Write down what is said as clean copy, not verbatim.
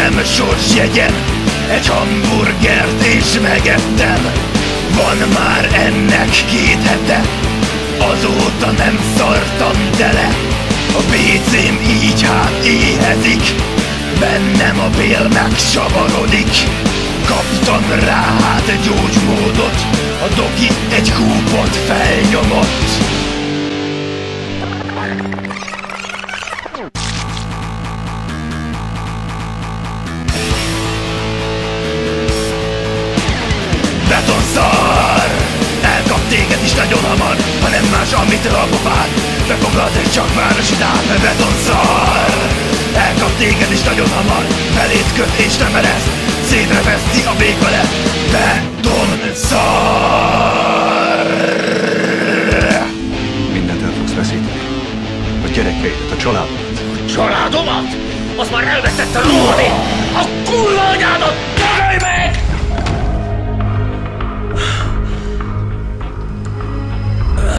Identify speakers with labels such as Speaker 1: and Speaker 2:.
Speaker 1: Ültem sorsjegyen, egy hamburgert és megettem. Van már ennek 2 hete, azóta nem szartam tele. A PC-m így hát éhezik, bennem a bél megsavarodik. Kaptam rá hát gyógymódot, a doki egy kúpot felnyomott. Betonszar! Elkap téged is nagyon hamar, ha nem más, amit a pofád. Befogad egy csak városi dár. Betonszar! Elkap téged is nagyon hamar, felét köt és nem eresz, szétreveszti a még vele. Betonszar!
Speaker 2: Mindent el fogsz veszíteni. A gyerekeidet, a családodat.
Speaker 3: A családomat? Azt már elvesztette Rohani! A kurva anyádat! Tagadj meg!